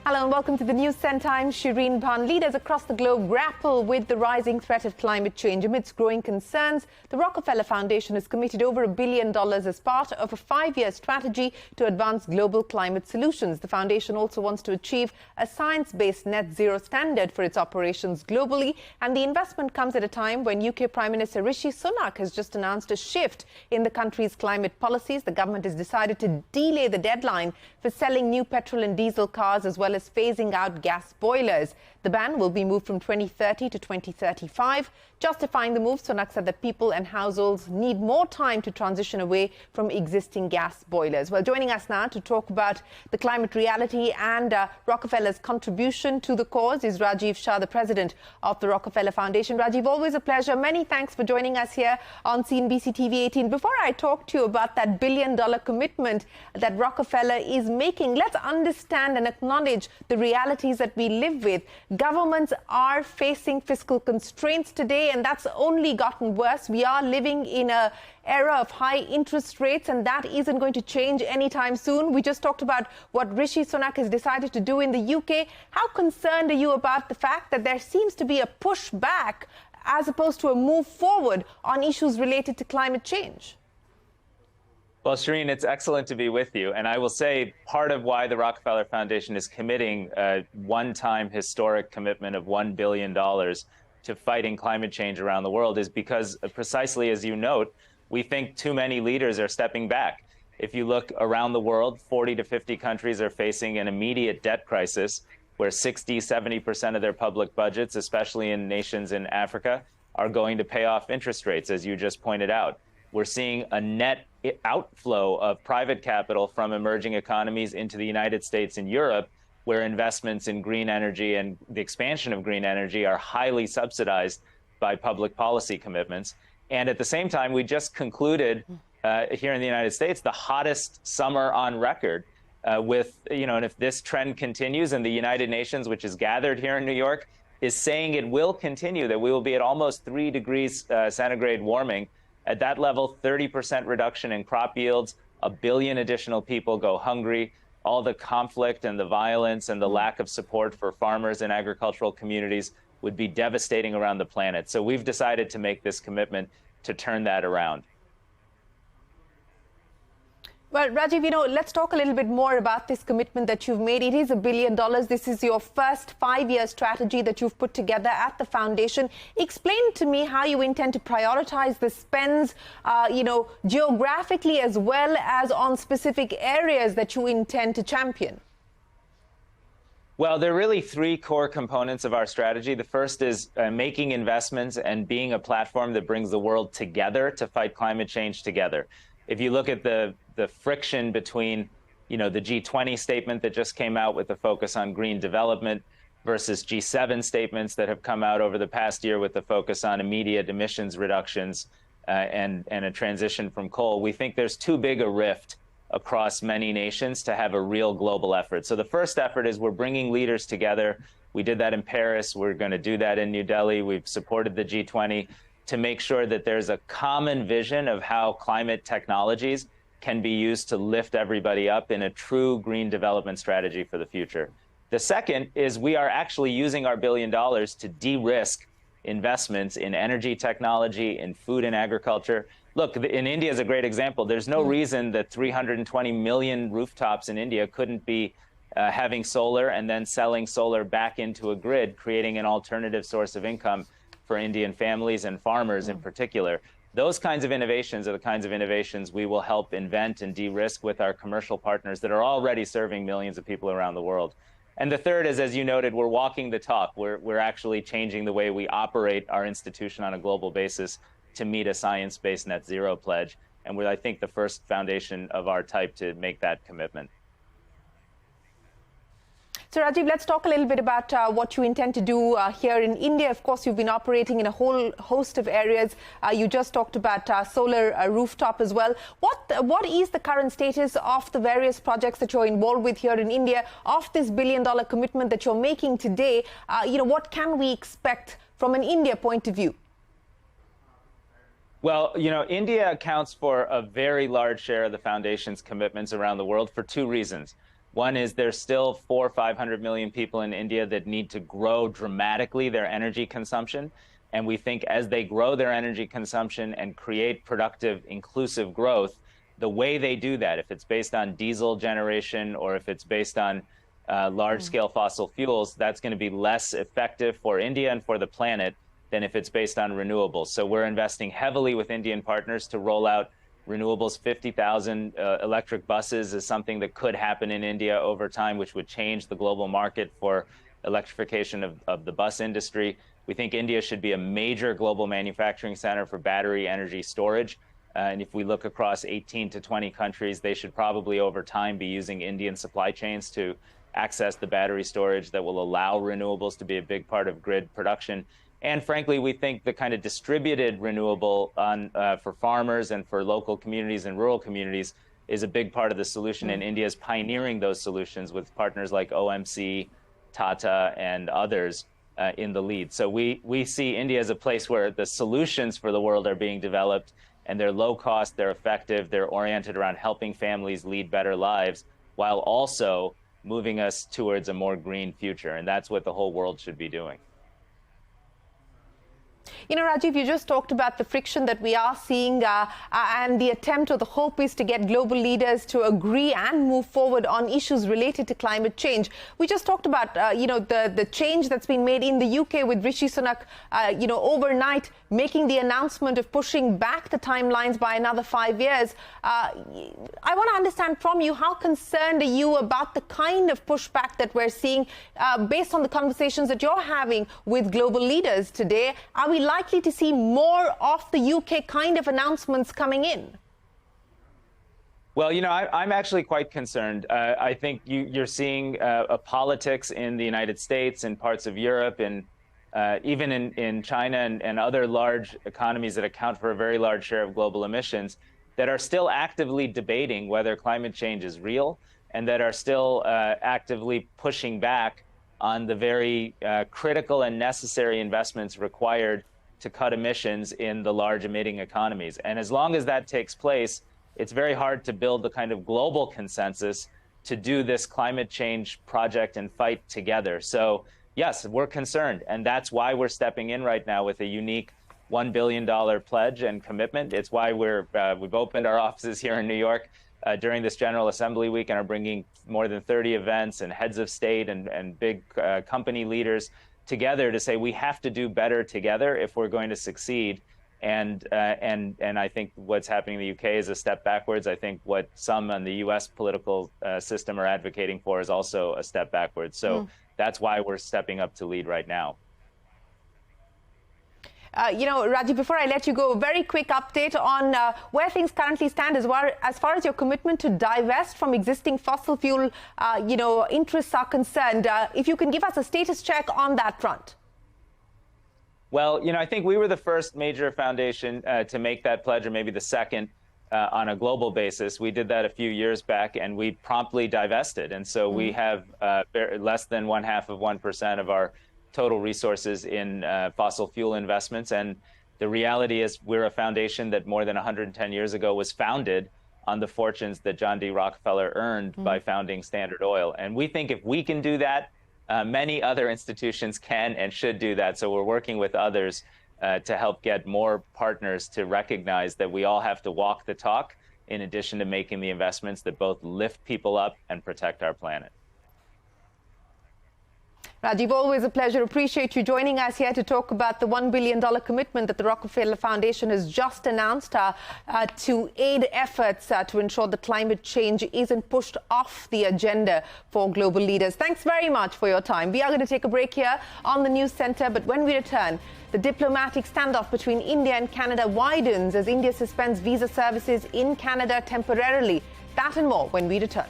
Hello and welcome to the Newscentre. I'm Shereen Bhan. Leaders across the globe grapple with the rising threat of climate change. Amidst growing concerns, the Rockefeller Foundation has committed over $1 billion as part of a 5-year strategy to advance global climate solutions. The foundation also wants to achieve a science-based net zero standard for its operations globally. And the investment comes at a time when UK Prime Minister Rishi Sunak has just announced a shift in the country's climate policies. The government has decided to delay the deadline for selling new petrol and diesel cars as well as phasing out gas boilers. The ban will be moved from 2030 to 2035. Justifying the move, Sunak said that people and households need more time to transition away from existing gas boilers. Well, joining us now to talk about the climate reality and Rockefeller's contribution to the cause is Rajiv Shah, the president of the Rockefeller Foundation. Rajiv, always a pleasure. Many thanks for joining us here on CNBC-TV18. Before I talk to you about that $1 billion commitment that Rockefeller is making, let's understand and acknowledge the realities that we live with. Governments are facing fiscal constraints today, and that's only gotten worse. We are living in an era of high interest rates, and that isn't going to change anytime soon. We just talked about what Rishi Sunak has decided to do in the UK. How concerned are you about the fact that there seems to be a push back as opposed to a move forward on issues related to climate change? Well, Shereen, it's excellent to be with you. And I will say part of why the Rockefeller Foundation is committing a one-time historic commitment of $1 billion to fighting climate change around the world is because, precisely as you note, we think too many leaders are stepping back. If you look around the world, 40 to 50 countries are facing an immediate debt crisis where 60, 70% of their public budgets, especially in nations in Africa, are going to pay off interest rates, as you just pointed out. We're seeing a net outflow of private capital from emerging economies into the United States and Europe, where investments in green energy and the expansion of green energy are highly subsidized by public policy commitments. And at the same time, we just concluded here in the United States the hottest summer on record and if this trend continues, and the United Nations, which is gathered here in New York, is saying it will continue, that we will be at almost 3 degrees centigrade warming. At that level, 30% reduction in crop yields, 1 billion additional people go hungry, all the conflict and the violence and the lack of support for farmers and agricultural communities would be devastating around the planet. So we've decided to make this commitment to turn that around. Well, Rajiv, let's talk a little bit more about this commitment that you've made. It is $1 billion. This is your first 5-year strategy that you've put together at the foundation. Explain to me how you intend to prioritize the spends, geographically as well as on specific areas that you intend to champion. Well, there are really 3 core components of our strategy. The first is making investments and being a platform that brings the world together to fight climate change together. If you look at the friction between, the G20 statement that just came out with the focus on green development versus G7 statements that have come out over the past year with the focus on immediate emissions reductions and a transition from coal, we think there's too big a rift across many nations to have a real global effort. So the first effort is we're bringing leaders together. We did that in Paris. We're going to do that in New Delhi. We've supported the G20 to make sure that there's a common vision of how climate technologies can be used to lift everybody up in a true green development strategy for the future. The second is we are actually using our $1 billion to de-risk investments in energy technology, in food and agriculture. Look, in India is a great example. There's no reason that 320 million rooftops in India couldn't be having solar and then selling solar back into a grid, creating an alternative source of income for Indian families and farmers in particular. Those kinds of innovations are the kinds of innovations we will help invent and de-risk with our commercial partners that are already serving millions of people around the world. And the third is, as you noted, we're walking the talk. We're actually changing the way we operate our institution on a global basis to meet a science-based net zero pledge. And we're, I think, the first foundation of our type to make that commitment. So, Rajiv, let's talk a little bit about what you intend to do here in India. Of course, you've been operating in a whole host of areas. You just talked about solar rooftop as well. What is the current status of the various projects that you're involved with here in India, of this $1 billion commitment that you're making today? What can we expect from an India point of view? Well, India accounts for a very large share of the foundation's commitments around the world for 2 reasons. One is there's still 400 or 500 million people in India that need to grow dramatically their energy consumption. And we think as they grow their energy consumption and create productive, inclusive growth, the way they do that, if it's based on diesel generation or if it's based on large-scale fossil fuels, that's going to be less effective for India and for the planet than if it's based on renewables. So we're investing heavily with Indian partners to roll out renewables. 50,000 electric buses is something that could happen in India over time, which would change the global market for electrification of the bus industry. We think India should be a major global manufacturing center for battery energy storage. And if we look across 18 to 20 countries, they should probably over time be using Indian supply chains to access the battery storage that will allow renewables to be a big part of grid production. And frankly, we think the kind of distributed renewable for farmers and for local communities and rural communities is a big part of the solution. And India is pioneering those solutions with partners like OMC, Tata, and others in the lead. So we see India as a place where the solutions for the world are being developed, and they're low cost, they're effective, they're oriented around helping families lead better lives while also moving us towards a more green future. And that's what the whole world should be doing. You know, Rajiv, you just talked about the friction that we are seeing and the attempt or the hope is to get global leaders to agree and move forward on issues related to climate change. We just talked about, you know, the change that's been made in the UK with Rishi Sunak, you know, overnight making the announcement of pushing back the timelines by another 5 years. I want to understand from you, how concerned are you about the kind of pushback that we're seeing based on the conversations that you're having with global leaders today? Are we likely to see more of the UK kind of announcements coming in? Well, you know, I'm actually quite concerned. I think you're seeing a politics in the United States and parts of Europe and even in China and other large economies that account for a very large share of global emissions that are still actively debating whether climate change is real and that are still actively pushing back on the very critical and necessary investments required to cut emissions in the large emitting economies. And as long as that takes place, it's very hard to build the kind of global consensus to do this climate change project and fight together. So yes, we're concerned. And that's why we're stepping in right now with a unique $1 billion pledge and commitment. It's why we've opened our offices here in New York during this General Assembly week and are bringing more than 30 events and heads of state and big company leaders together to say we have to do better together if we're going to succeed. And I think what's happening in the UK is a step backwards. I think what some on the US political system are advocating for is also a step backwards. So that's why we're stepping up to lead right now. You know, Rajiv, before I let you go, a very quick update on where things currently stand as far as your commitment to divest from existing fossil fuel, you know, interests are concerned. If you can give us a status check on that front. Well, you know, I think we were the first major foundation to make that pledge, or maybe the second on a global basis. We did that a few years back, and we promptly divested. And so we have less than 0.5% of our total resources in fossil fuel investments. And the reality is we're a foundation that more than 110 years ago was founded on the fortunes that John D. Rockefeller earned by founding Standard Oil. And we think if we can do that, many other institutions can and should do that. So we're working with others to help get more partners to recognize that we all have to walk the talk in addition to making the investments that both lift people up and protect our planet. Rajiv, always a pleasure. Appreciate you joining us here to talk about the $1 billion commitment that the Rockefeller Foundation has just announced to aid efforts to ensure that climate change isn't pushed off the agenda for global leaders. Thanks very much for your time. We are going to take a break here on the Newscentre, but when we return, the diplomatic standoff between India and Canada widens as India suspends visa services in Canada temporarily. That and more when we return.